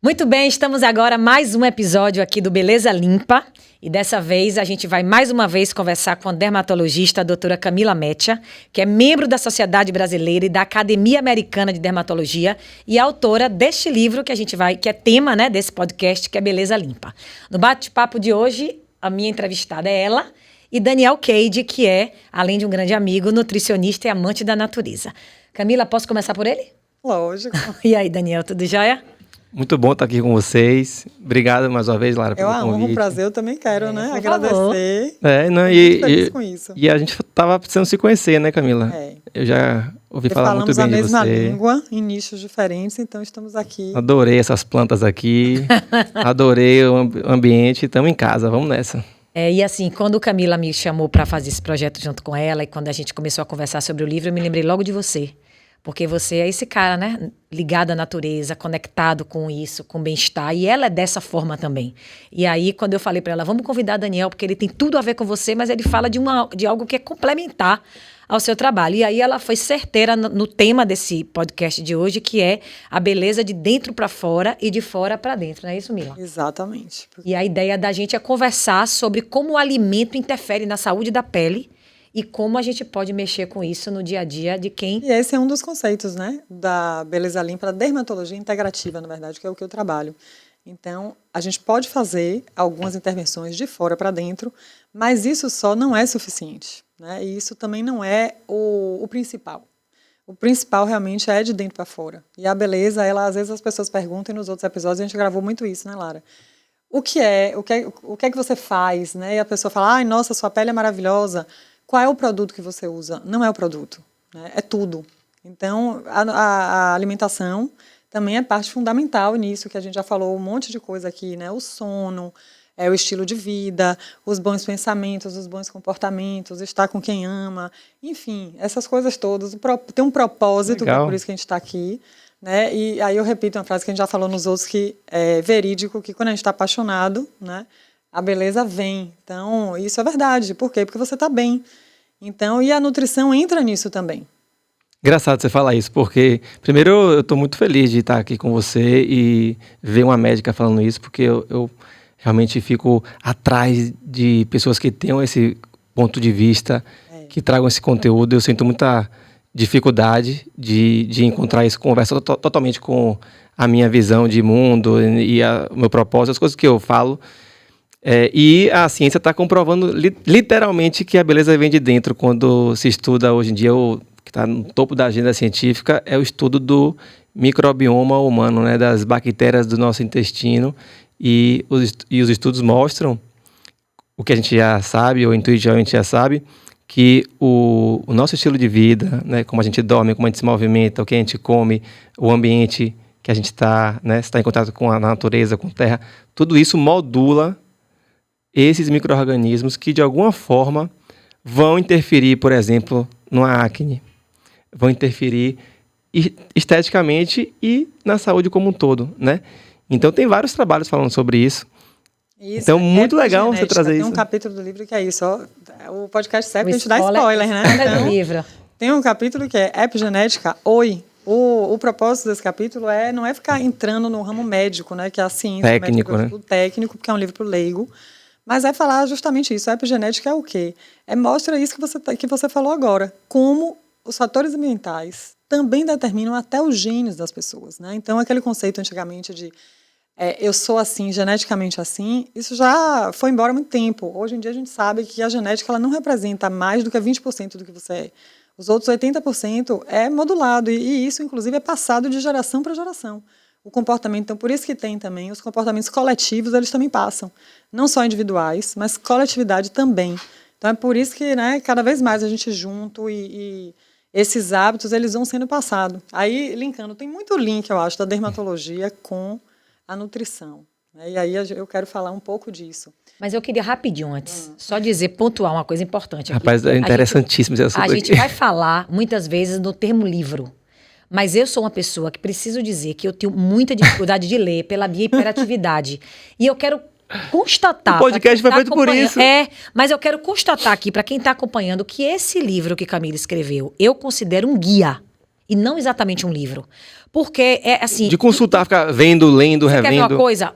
Muito bem, estamos agora mais um episódio aqui do Beleza Limpa. E dessa vez a gente vai mais uma vez conversar com a dermatologista, a doutora Camila Meccia, que é membro da Sociedade Brasileira e da Academia Americana de Dermatologia e autora deste livro que que é tema, né, desse podcast, que é Beleza Limpa. No bate-papo de hoje, a minha entrevistada é ela e Daniel Cade, que é, além de um grande amigo, nutricionista e amante da natureza. Camila, posso começar por ele? Lógico. E aí, Daniel, tudo jóia? Muito bom estar aqui com vocês. Obrigado mais uma vez, Lara, pelo convite. É um prazer, eu também quero, né? Agradecer. Muito feliz com isso. E a gente estava precisando se conhecer, né, Camila? Eu já ouvi falar muito bem de você. Falamos a mesma língua, em nichos diferentes, então estamos aqui. Adorei essas plantas aqui, adorei o ambiente, estamos em casa, vamos nessa. E assim, quando Camila me chamou para fazer esse projeto junto com ela e quando a gente começou a conversar sobre o livro, eu me lembrei logo de você. Porque você é esse cara, né? Ligado à natureza, conectado com isso, com bem-estar. E ela é dessa forma também. E aí, quando eu falei para ela, vamos convidar Daniel, porque ele tem tudo a ver com você, mas ele fala de algo que é complementar ao seu trabalho. E aí ela foi certeira no tema desse podcast de hoje, que é a beleza de dentro para fora e de fora para dentro. Não é isso, Mila? Exatamente. E a ideia da gente é conversar sobre como o alimento interfere na saúde da pele e como a gente pode mexer com isso no dia a dia de quem... E esse é um dos conceitos, né, da Beleza Limpa, da dermatologia integrativa, na verdade, que é o que eu trabalho. Então, a gente pode fazer algumas intervenções de fora para dentro, mas isso só não é suficiente, né? E isso também não é o principal. O principal realmente é de dentro para fora. E a beleza, às vezes as pessoas perguntam, e nos outros episódios a gente gravou muito isso, né, Lara? O que é que você faz, né? E a pessoa fala, ai, nossa, sua pele é maravilhosa. Qual é o produto que você usa? Não é o produto, né? É tudo. Então, a alimentação também é parte fundamental nisso, que a gente já falou um monte de coisa aqui, né? O sono, o estilo de vida, os bons pensamentos, os bons comportamentos, estar com quem ama, enfim, essas coisas todas. Tem um propósito, que é por isso que a gente está aqui, né? E aí eu repito uma frase que a gente já falou nos outros, que é verídico, que quando a gente está apaixonado, né, a beleza vem. Então, isso é verdade. Por quê? Porque você está bem. Então, e a nutrição entra nisso também. Engraçado você falar isso, porque, primeiro, eu estou muito feliz de estar aqui com você e ver uma médica falando isso, porque eu realmente fico atrás de pessoas que tenham esse ponto de vista, que tragam esse conteúdo. Eu sinto muita dificuldade de encontrar isso, conversa totalmente com a minha visão de mundo e o meu propósito, as coisas que eu falo. E a ciência está comprovando literalmente que a beleza vem de dentro. Quando se estuda hoje em dia, o que está no topo da agenda científica é o estudo do microbioma humano, né, das bactérias do nosso intestino, e os estudos mostram o que a gente já sabe, ou intuitivamente já sabe, que o nosso estilo de vida, né, como a gente dorme, como a gente se movimenta, o que a gente come, o ambiente que a gente está, né, está em contato com a natureza, com a terra, tudo isso modula esses micro-organismos que, de alguma forma, vão interferir, por exemplo, no acne, vão interferir esteticamente e na saúde como um todo, né? Então, tem vários trabalhos falando sobre isso. Então, muito legal você trazer isso. Tem um capítulo do livro que é isso. O podcast serve pra gente dar spoiler, né? Então, do livro. Tem um capítulo que é epigenética. O propósito desse capítulo não é ficar entrando no ramo médico, né? Que é a ciência técnico, médica, né? Técnico, porque é um livro pro leigo. Mas é falar justamente isso. A epigenética é o quê? Mostra isso que você falou agora. Como os fatores ambientais também determinam até os genes das pessoas, né? Então, aquele conceito antigamente de eu sou assim, geneticamente assim, isso já foi embora há muito tempo. Hoje em dia a gente sabe que a genética ela não representa mais do que 20% do que você é. Os outros 80% é modulado e isso, inclusive, é passado de geração para geração. O comportamento, então, por isso que tem também os comportamentos coletivos, eles também passam. Não só individuais, mas coletividade também. Então, é por isso que, né, cada vez mais a gente junto e esses hábitos, eles vão sendo passados. Aí, linkando, tem muito link, eu acho, da dermatologia com a nutrição. E aí eu quero falar um pouco disso. Mas eu queria rapidinho antes, só dizer, pontuar uma coisa importante aqui. Rapaz, é interessantíssimo esse assunto aqui. A aqui. gente vai falar, muitas vezes, no termo livro. Mas eu sou uma pessoa que preciso dizer que eu tenho muita dificuldade de ler pela minha hiperatividade. E eu quero constatar... O podcast foi feito por isso. Mas eu quero constatar aqui, para quem está acompanhando, que esse livro que Camila escreveu, eu considero um guia. e não exatamente um livro. Porque é assim... De consultar, ficar vendo, lendo, Você quer ver revendo. uma coisa?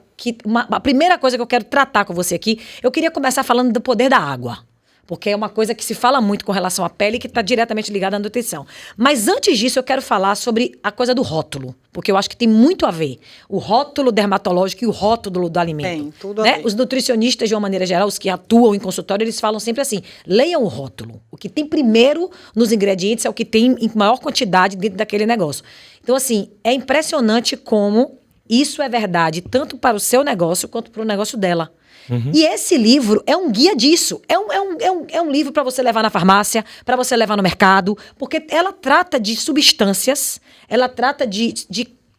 A primeira coisa que eu quero tratar com você aqui, eu queria começar falando do poder da água. Porque é uma coisa que se fala muito com relação à pele e que está diretamente ligada à nutrição. Mas antes disso, eu quero falar sobre a coisa do rótulo. Porque eu acho que tem muito a ver. O rótulo dermatológico e o rótulo do alimento. Tem, tudo a né? ver. Os nutricionistas, de uma maneira geral, os que atuam em consultório, eles falam sempre assim, leiam o rótulo. O que tem primeiro nos ingredientes é o que tem em maior quantidade dentro daquele negócio. Então, assim, é impressionante como isso é verdade, tanto para o seu negócio quanto para o negócio dela. E esse livro é um guia disso. É um livro para você levar na farmácia, para você levar no mercado, porque ela trata de substâncias, ela trata de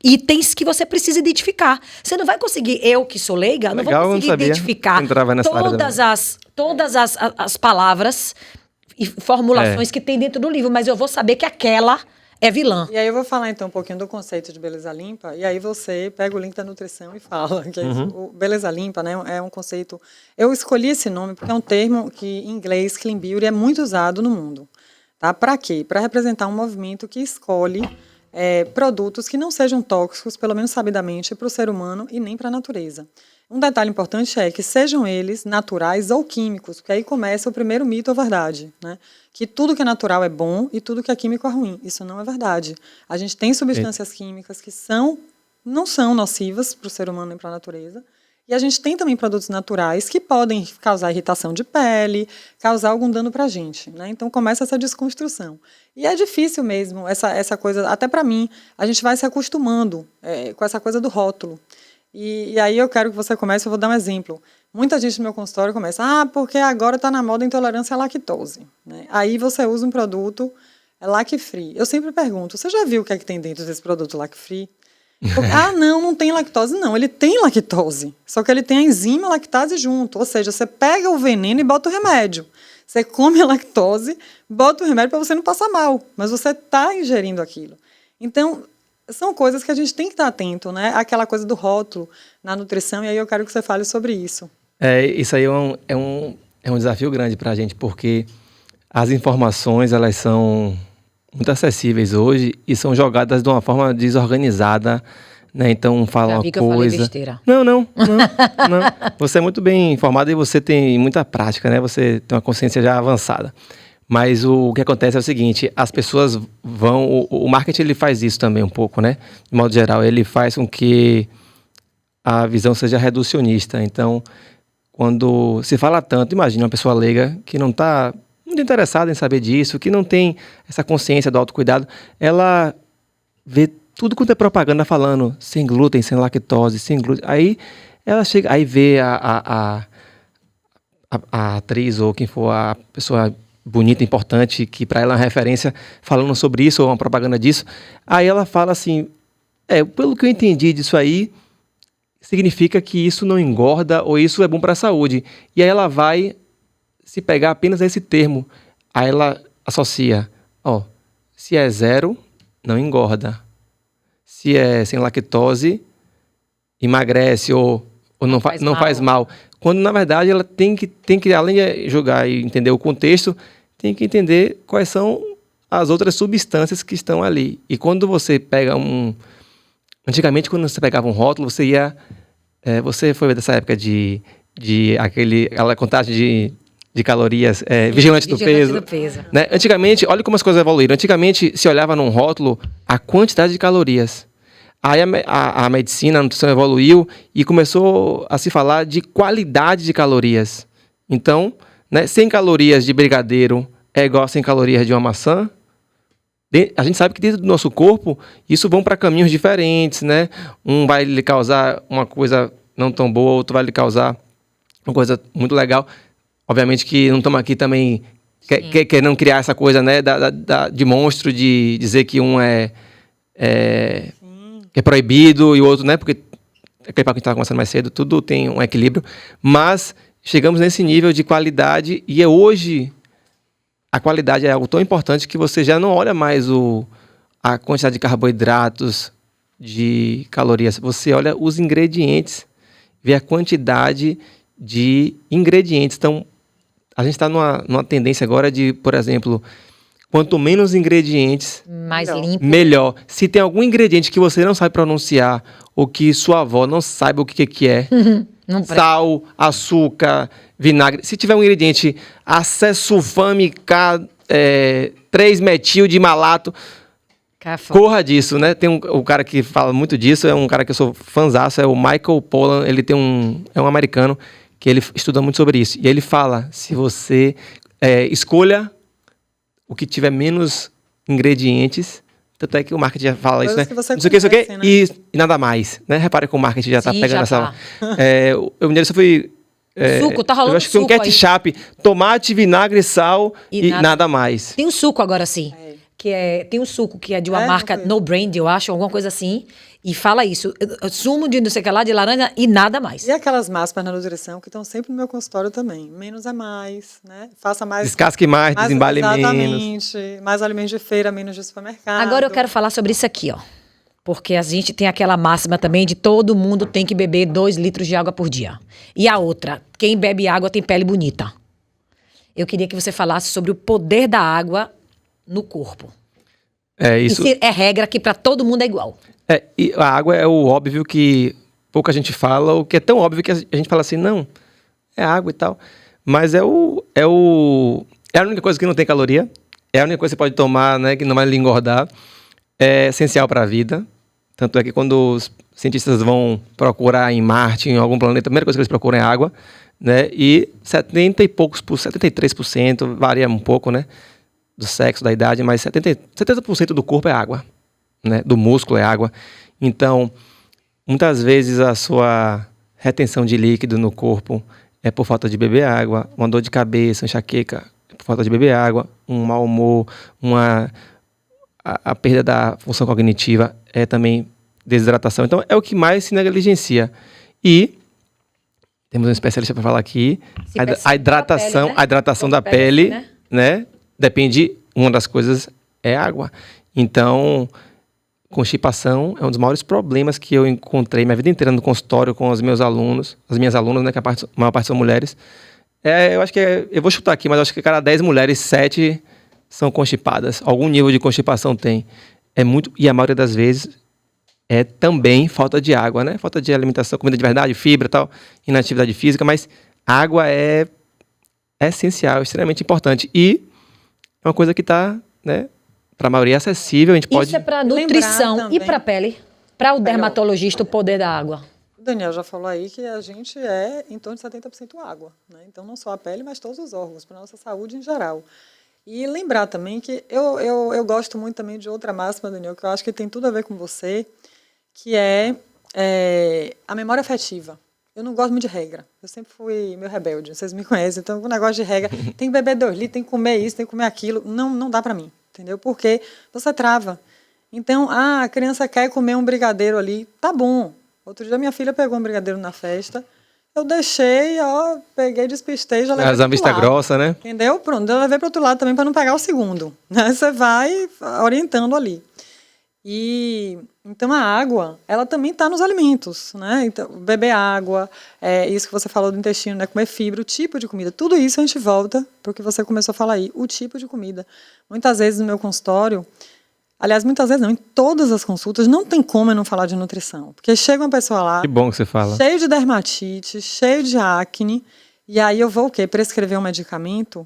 itens que você precisa identificar. Você não vai conseguir, eu que sou leiga, não vou Legal, eu não conseguir sabia. identificar Entrava nessa área todas as palavras e formulações que tem dentro do livro, mas eu vou saber que aquela é vilã. E aí eu vou falar então um pouquinho do conceito de beleza limpa, e aí você pega o link da nutrição e fala. Que é isso. O beleza limpa, né, é um conceito... Eu escolhi esse nome porque é um termo que em inglês, clean beauty, é muito usado no mundo. Tá? Para quê? Para representar um movimento que escolhe produtos que não sejam tóxicos, pelo menos sabidamente, para o ser humano e nem para a natureza. Um detalhe importante é que sejam eles naturais ou químicos, porque aí começa o primeiro mito ou verdade, né? Que tudo que é natural é bom e tudo que é químico é ruim. Isso não é verdade. A gente tem substâncias químicas que não são nocivas para o ser humano nem para a natureza. E a gente tem também produtos naturais que podem causar irritação de pele, causar algum dano para a gente, né? Então começa essa desconstrução. E é difícil mesmo, essa coisa, até para mim, a gente vai se acostumando com essa coisa do rótulo. E aí eu quero que você comece, eu vou dar um exemplo. Muita gente no meu consultório começa, porque agora está na moda a intolerância à lactose, né? Aí você usa um produto lac-free. Eu sempre pergunto, você já viu o que é que tem dentro desse produto lac-free? Não tem lactose. Não, ele tem lactose, só que ele tem a enzima lactase junto, ou seja, você pega o veneno e bota o remédio. Você come a lactose, bota o remédio para você não passar mal, mas você está ingerindo aquilo. Então, são coisas que a gente tem que estar atento, né? Aquela coisa do rótulo na nutrição, e aí eu quero que você fale sobre isso. Isso aí é um desafio grande para a gente, porque as informações, elas são muito acessíveis hoje e são jogadas de uma forma desorganizada, né? Então fala uma que eu falei coisa... besteira. Não. Você é muito bem informado e você tem muita prática, né? Você tem uma consciência já avançada. Mas o que acontece é o seguinte, as pessoas vão... O marketing, ele faz isso também um pouco, né? De modo geral, ele faz com que a visão seja reducionista. Então, quando se fala tanto, imagina uma pessoa leiga que não está muito interessada em saber disso, que não tem essa consciência do autocuidado, ela vê tudo quanto é propaganda falando sem glúten, sem lactose, sem glúten. Aí ela chega, aí vê a atriz ou quem for a pessoa bonita, importante, que para ela é uma referência, falando sobre isso ou uma propaganda disso. Aí ela fala assim, pelo que eu entendi disso aí, significa que isso não engorda ou isso é bom para a saúde. E aí ela vai se pegar apenas esse termo. Aí ela associa, se é 0, não engorda. Se é sem lactose, emagrece ou não faz mal. Quando, na verdade, ela tem que, além de julgar e entender o contexto, tem que entender quais são as outras substâncias que estão ali. E quando você pega Antigamente, quando você pegava um rótulo, você ia... você foi dessa época de aquela contagem de calorias, vigilante do peso. Né? Antigamente, olha como as coisas evoluíram. Antigamente, se olhava num rótulo a quantidade de calorias. Aí a medicina, a nutrição evoluiu e começou a se falar de qualidade de calorias. Então, né, 100 calorias de brigadeiro é igual a 100 calorias de uma maçã. A gente sabe que dentro do nosso corpo, isso vão para caminhos diferentes, né? Um vai lhe causar uma coisa não tão boa, outro vai lhe causar uma coisa muito legal. Obviamente que não estamos aqui também querendo criar essa coisa, né, de monstro, de dizer que um é proibido e o outro, né? Porque aquele papo que a gente estava conversando mais cedo, tudo tem um equilíbrio. Mas chegamos nesse nível de qualidade e hoje a qualidade é algo tão importante que você já não olha mais a quantidade de carboidratos, de calorias. Você olha os ingredientes, vê a quantidade de ingredientes. Então, a gente está numa tendência agora de, por exemplo, quanto menos ingredientes, Mais limpo. melhor. Se tem algum ingrediente que você não sabe pronunciar, ou que sua avó não saiba o que é, Não presta. sal, açúcar, vinagre. Se tiver um ingrediente acessulfame, 3-metil de malato, Café. corra disso, né? Tem um cara que fala muito disso, é um cara que eu sou fãzaço, é o Michael Pollan. Ele tem é um americano que ele estuda muito sobre isso. E ele fala, se você escolha o que tiver menos ingredientes, tanto é que o marketing já fala isso, né? Que você Não sei o que, conhece, né? e nada mais, né? Repare que o marketing já tá Sim, pegando já essa... Eu me lembro, eu fui... Suco, tá rolando eu acho que foi um suco aí. ketchup, tomate, vinagre, sal E e nada- nada mais. Tem um suco agora, sim. É. Tem um suco que é de uma É? marca Não foi? No Brand, eu acho, alguma coisa assim. E fala isso. Sumo de não sei o que lá, de laranja e nada mais. E aquelas máximas na nutrição que estão sempre no meu consultório também. Menos é mais, né? Faça mais... Descasque mais, desembale menos. Exatamente. Mais alimentos de feira, menos de supermercado. Agora eu quero falar sobre isso aqui, ó. Porque a gente tem aquela máxima também de todo mundo tem que beber 2 litros de água por dia. E a outra, quem bebe água tem pele bonita. Eu queria que você falasse sobre o poder da água no corpo. Isso. E se é regra que para todo mundo é igual. E a água é o óbvio que pouca gente fala, o que é tão óbvio que a gente fala assim, não, é água e tal. Mas é a única coisa que não tem caloria, é a única coisa que você pode tomar, né, que não vai lhe engordar. É essencial para a vida. Tanto é que quando os cientistas vão procurar em Marte, em algum planeta, a primeira coisa que eles procuram é água, né? E 73%, varia um pouco, né? Do sexo, da idade, mas 70% do corpo é água, né? Do músculo é água. Então, muitas vezes a sua retenção de líquido no corpo é por falta de beber água, uma dor de cabeça, enxaqueca, é por falta de beber água, um mau humor, a perda da função cognitiva é também desidratação. Então, é o que mais se negligencia. E temos um especialista para falar aqui. A hidratação da pele, né? Depende, uma das coisas é água. Então, constipação é um dos maiores problemas que eu encontrei minha vida inteira no consultório com os meus alunos, as minhas alunas, né? Que a maior parte são mulheres. Eu acho que eu vou chutar aqui, mas eu acho que cada 10 mulheres, 7 são constipadas. Algum nível de constipação tem. E a maioria das vezes é também falta de água, né? Falta de alimentação, comida de verdade, fibra e tal, inatividade física, mas água é essencial, extremamente importante. E é uma coisa que está, né, para a maioria acessível, a gente pode... Isso é para nutrição também. e para pele. Para o dermatologista, o poder da água. O Daniel já falou aí que a gente é em torno de 70% água, né? Então, não só a pele, mas todos os órgãos, para a nossa saúde em geral. E lembrar também que eu gosto muito também de outra máxima, Daniel, que eu acho que tem tudo a ver com você, que é a memória afetiva. Eu não gosto muito de regra. Eu sempre fui meio rebelde, vocês me conhecem. Então, o negócio de regra, tem que beber 2 litros, tem que comer isso, tem que comer aquilo. Não dá para mim, entendeu? Porque você trava. Então, a criança quer comer um brigadeiro ali, tá bom. Outro dia minha filha pegou um brigadeiro na festa, eu deixei, peguei, despistei, já levei As vista grossa, né? Entendeu? Pronto, eu levei para o outro lado também para não pegar o segundo. Né? Você vai orientando ali. Então, a água, ela também está nos alimentos, né? Então, beber água, isso que você falou do intestino, né? Comer fibra, o tipo de comida, tudo isso a gente volta para o que você começou a falar aí, o tipo de comida. Muitas vezes no meu consultório, aliás, muitas vezes não, em todas as consultas, não tem como eu não falar de nutrição. Porque chega uma pessoa lá, Que bom que você fala. cheio de dermatite, cheio de acne, e aí eu vou o quê? Prescrever um medicamento.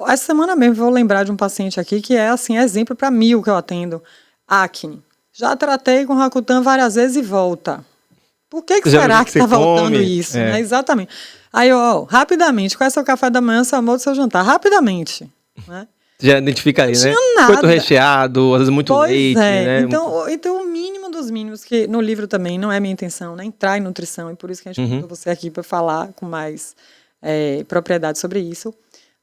Essa semana mesmo vou lembrar de um paciente aqui que é assim, exemplo para 1000 que eu atendo. Acne. Já tratei com Rakutan várias vezes e volta. Por que será que está voltando isso? Né? Exatamente. Aí, rapidamente, qual é o seu café da manhã, seu almoço, seu jantar? Rapidamente. Né? Já identifica aí, né? Nada. Coito recheado, às vezes muito leite, né? Então, o mínimo dos mínimos, que no livro também não é minha intenção, né? Entrar em nutrição, e por isso que a gente convidou você aqui para falar com mais propriedade sobre isso.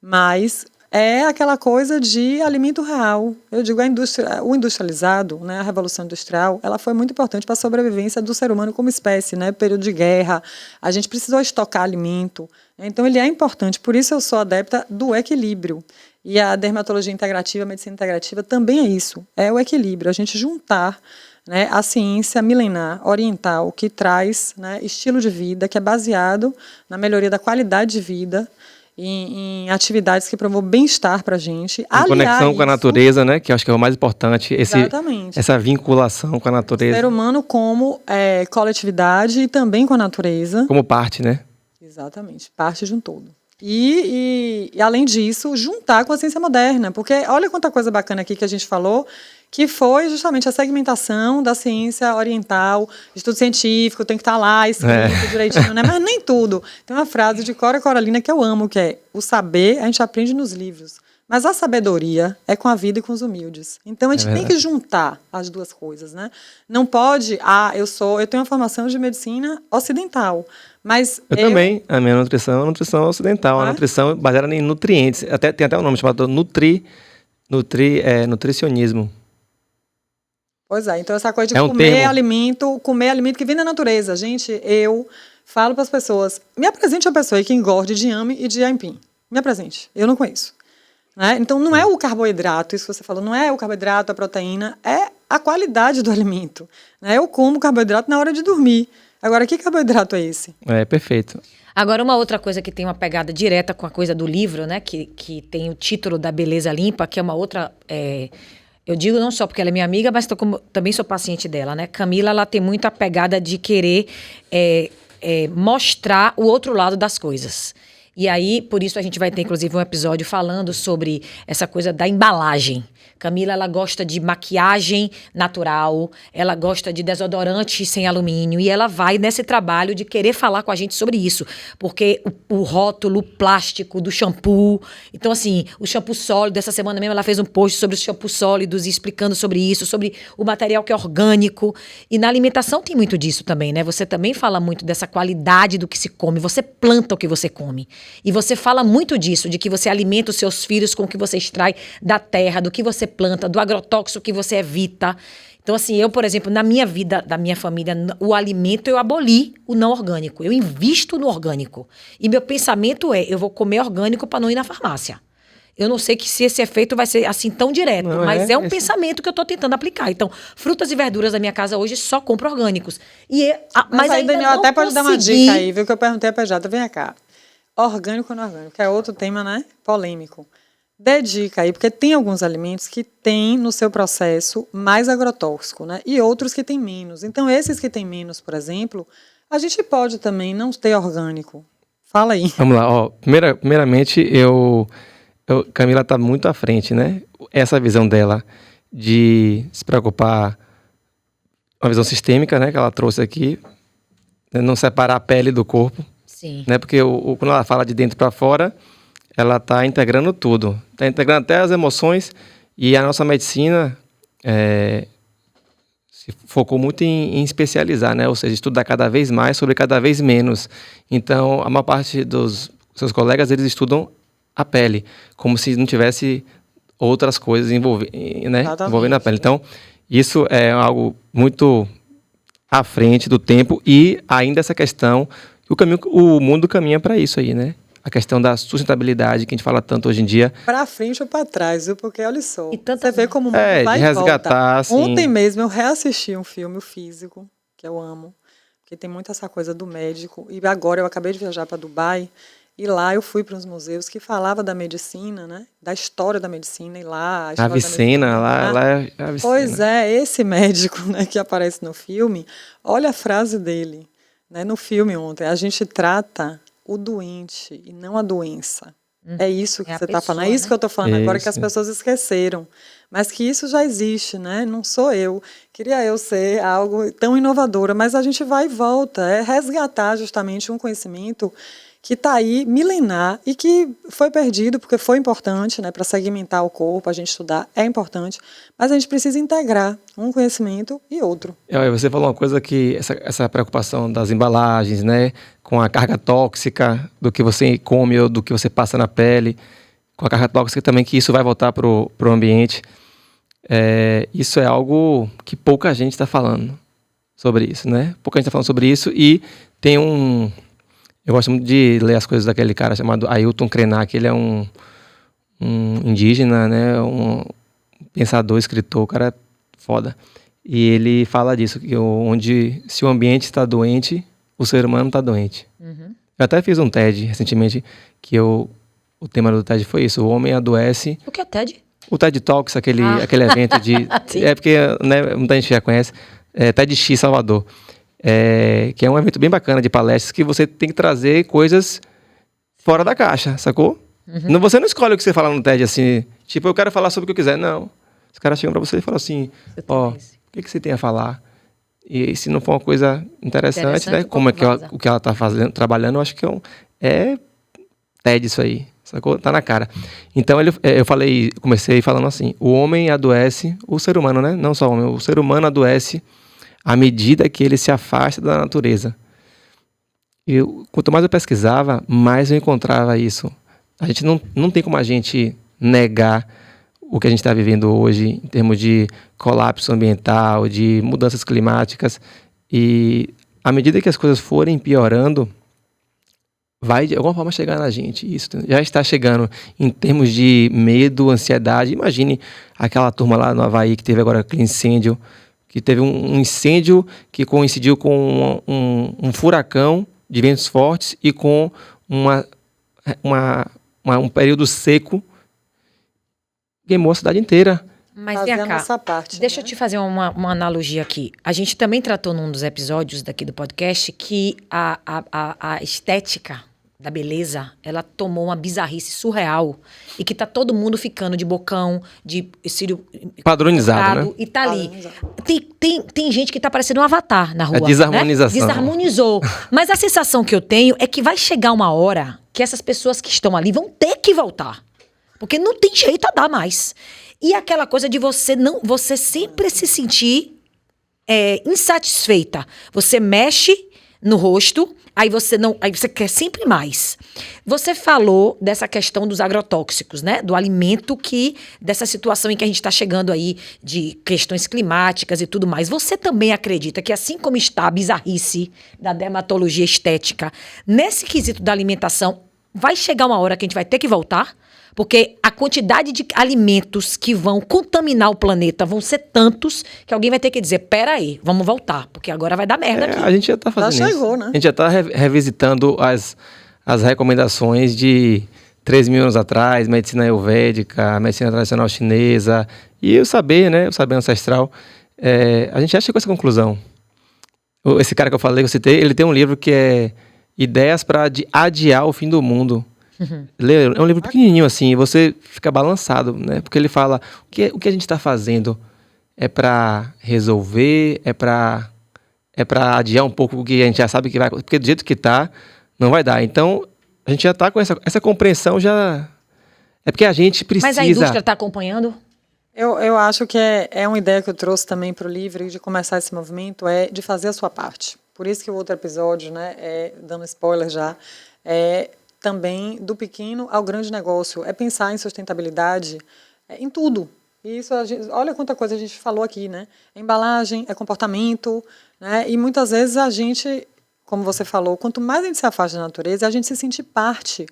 Mas é aquela coisa de alimento real. Eu digo, o industrializado, né, a Revolução Industrial, ela foi muito importante para a sobrevivência do ser humano como espécie, né? Período de guerra, a gente precisou estocar alimento. Então, ele é importante. Por isso, eu sou adepta do equilíbrio. E a dermatologia integrativa, a medicina integrativa também é isso. É o equilíbrio. A gente juntar, né, a ciência milenar, oriental, que traz, né, estilo de vida, que é baseado na melhoria da qualidade de vida, em atividades que promovam bem-estar para a gente. Em conexão com a natureza, né? Que eu acho que é o mais importante. Exatamente. Essa vinculação com a natureza. O ser humano como coletividade e também com a natureza. Como parte, né? Exatamente, parte de um todo. E além disso, juntar com a ciência moderna, porque olha quanta coisa bacana aqui que a gente falou, que foi justamente a segmentação da ciência oriental, estudo científico, tem que estar lá escrito direitinho, né? Mas nem tudo. Tem uma frase de Cora Coralina que eu amo, que é: o saber a gente aprende nos livros, mas a sabedoria é com a vida e com os humildes. Então a gente tem que juntar as duas coisas, né? Não pode, eu tenho uma formação de medicina ocidental, mas eu também, a minha nutrição é uma nutrição ocidental, uma nutrição baseada em nutrientes. Tem até um nome chamado nutricionismo. Pois é, então essa coisa de comer alimento que vem da natureza. Gente, eu falo para as pessoas, me apresente a pessoa aí que engorde de inhame e de aipim. Me apresente, eu não conheço. Né? Então não é o carboidrato, isso que você falou, não é o carboidrato, a proteína, é a qualidade do alimento. Né? Eu como carboidrato na hora de dormir. Agora, que carboidrato é esse? Perfeito. Agora, uma outra coisa que tem uma pegada direta com a coisa do livro, né? Que tem o título da Beleza Limpa, que é uma outra... eu digo não só porque ela é minha amiga, mas também sou paciente dela, né? Camila, ela tem muito a pegada de querer mostrar o outro lado das coisas. E aí, por isso a gente vai ter, inclusive, um episódio falando sobre essa coisa da embalagem. Camila, ela gosta de maquiagem natural, ela gosta de desodorante sem alumínio, e ela vai nesse trabalho de querer falar com a gente sobre isso, porque o rótulo plástico do shampoo, então assim, o shampoo sólido, essa semana mesmo ela fez um post sobre os shampoos sólidos, explicando sobre isso, sobre o material que é orgânico, e na alimentação tem muito disso também, né? Você também fala muito dessa qualidade do que se come, você planta o que você come, e você fala muito disso, de que você alimenta os seus filhos com o que você extrai da terra, do que você planta, do agrotóxico que você evita. Então, assim, eu, por exemplo, na minha vida, da minha família, o alimento eu aboli o não orgânico. Eu invisto no orgânico. E meu pensamento eu vou comer orgânico para não ir na farmácia. Eu não sei se esse efeito vai ser assim tão direto, mas é um pensamento que eu estou tentando aplicar. Então, frutas e verduras da minha casa hoje só compro orgânicos. Mas aí, Daniel, até pode dar uma dica aí, viu? Que eu perguntei a PJ, vem cá. Orgânico ou não orgânico? Que é outro tema, né? Polêmico. Dê dica aí, porque tem alguns alimentos que têm no seu processo mais agrotóxico, né? E outros que têm menos. Então, esses que têm menos, por exemplo, a gente pode também não ter orgânico. Fala aí. Vamos lá, primeiramente, Camila está muito à frente, né? Essa visão dela de se preocupar, uma visão sistêmica, né? Que ela trouxe aqui, né? Não separar a pele do corpo. Sim. Né? Porque quando ela fala de dentro para fora, ela está integrando tudo. Está integrando até as emoções. E a nossa medicina se focou muito em especializar, né? Ou seja, estudar cada vez mais sobre cada vez menos. Então, a maior parte dos seus colegas, eles estudam a pele, como se não tivesse outras coisas envolvendo a pele. Então, isso é algo muito à frente do tempo. E ainda essa questão, o mundo caminha para isso aí, né? A questão da sustentabilidade, que a gente fala tanto hoje em dia. Para frente ou para trás, viu? Porque olha só, você vê como o mundo vai de resgatar, e volta. Assim... Ontem mesmo eu reassisti um filme, O Físico, que eu amo, porque tem muito essa coisa do médico. E agora eu acabei de viajar para Dubai, e lá eu fui para uns museus que falavam da medicina, né? Da história da medicina, e lá... A Avicena, lá é a Avicena. Pois é, esse médico, né, que aparece no filme, olha a frase dele, né, no filme ontem: a gente trata o doente e não a doença. É isso que você está falando. É isso que eu estou falando agora, que as pessoas esqueceram. Mas que isso já existe, né? Não sou eu. Queria eu ser algo tão inovadora, mas a gente vai e volta. É resgatar justamente um conhecimento que está aí milenar e que foi perdido porque foi importante, né, para segmentar o corpo, a gente estudar, é importante, mas a gente precisa integrar um conhecimento e outro. Você falou uma coisa que essa preocupação das embalagens, né, com a carga tóxica do que você come ou do que você passa na pele, com a carga tóxica também, que isso vai voltar para o ambiente. Isso é algo que pouca gente está falando sobre isso, né? Pouca gente está falando sobre isso, e tem eu gosto muito de ler as coisas daquele cara chamado Ailton Krenak. Ele é um indígena, né? Um pensador, escritor, cara foda. E ele fala disso, que onde se o ambiente está doente, o ser humano está doente. Uhum. Eu até fiz um TED recentemente que eu o tema do TED foi isso, o homem adoece. O que é TED? O TED Talks, aquele evento de... É porque, né, muita gente já conhece, TEDx Salvador. Que é um evento bem bacana de palestras que você tem que trazer coisas fora da caixa, sacou? Uhum. Você não escolhe o que você fala no TED assim, tipo, eu quero falar sobre o que eu quiser, não. Os caras chegam pra você e falam assim, o que você tem a falar? E se não for uma coisa interessante, né? Como é que o que ela tá fazendo, trabalhando, eu acho que é TED isso aí, sacou? Tá na cara. Então comecei falando assim, o homem adoece, o ser humano, né? Não só o homem, o ser humano adoece à medida que ele se afasta da natureza. Quanto mais eu pesquisava, mais eu encontrava isso. A gente não tem como a gente negar o que a gente está vivendo hoje em termos de colapso ambiental, de mudanças climáticas. E à medida que as coisas forem piorando, vai de alguma forma chegar na gente. Isso já está chegando em termos de medo, ansiedade. Imagine aquela turma lá no Havaí que teve agora aquele incêndio, que teve um incêndio que coincidiu com um furacão de ventos fortes e com um período seco, queimou a cidade inteira. Mas vem cá, deixa eu te fazer uma analogia aqui. A gente também tratou num dos episódios daqui do podcast que a estética da beleza, ela tomou uma bizarrice surreal e que tá todo mundo ficando de bocão, de cílio padronizado, né? E tá ali. Tem gente que tá parecendo um avatar na rua. Desarmonização. Né? Desarmonizou. Mas a sensação que eu tenho é que vai chegar uma hora que essas pessoas que estão ali vão ter que voltar. Porque não tem jeito a dar mais. E aquela coisa de você sempre se sentir insatisfeita. Você mexe no rosto, aí você quer sempre mais. Você falou dessa questão dos agrotóxicos, né? Do alimento dessa situação em que a gente está chegando aí de questões climáticas e tudo mais. Você também acredita que assim como está a bizarrice da dermatologia estética, nesse quesito da alimentação, vai chegar uma hora que a gente vai ter que voltar? Porque a quantidade de alimentos que vão contaminar o planeta vão ser tantos que alguém vai ter que dizer, peraí, vamos voltar, porque agora vai dar merda aqui. A gente já tá fazendo já chegou, isso. Né? A gente já tá revisitando as recomendações de 3.000 anos atrás, medicina ayurvédica, medicina tradicional chinesa, e o saber, né, o saber ancestral. A gente já chegou a essa conclusão. Esse cara que eu citei, ele tem um livro que é Ideias para Adiar o Fim do Mundo. Uhum. É um livro pequenininho assim, e você fica balançado, né? Porque ele fala o que a gente está fazendo é para resolver, é para adiar um pouco o que a gente já sabe que vai, porque do jeito que tá, não vai dar. Então, a gente já está com essa compreensão já. É porque a gente precisa. Mas a indústria está acompanhando? Eu acho que é uma ideia que eu trouxe também para o livro, de começar esse movimento, de fazer a sua parte. Por isso que o outro episódio, né, dando spoiler já, também do pequeno ao grande negócio, pensar em sustentabilidade em tudo. E isso, olha quanta coisa a gente falou aqui, né? Embalagem, comportamento, né? E muitas vezes a gente, como você falou, quanto mais a gente se afasta da natureza, a gente se sente parte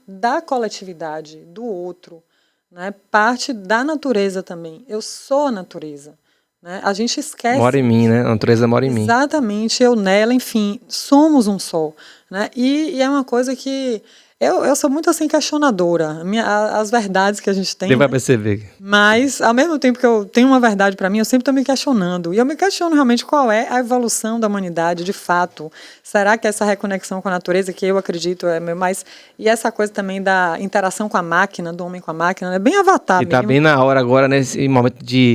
da coletividade, do outro, né? Parte da natureza também. Eu sou a natureza. Né? A gente esquece. Mora em mim, né? A natureza mora em mim. Exatamente, eu nela, enfim, somos um só. Né? E é uma coisa que eu sou muito assim questionadora. As verdades que a gente tem. Você vai perceber. Mas, ao mesmo tempo que eu tenho uma verdade para mim, eu sempre estou me questionando. E eu me questiono realmente qual é a evolução da humanidade de fato. Será que essa reconexão com a natureza, que eu acredito é mais. E essa coisa também da interação com a máquina, do homem com a máquina, é bem avatar. E está bem na hora agora, nesse momento de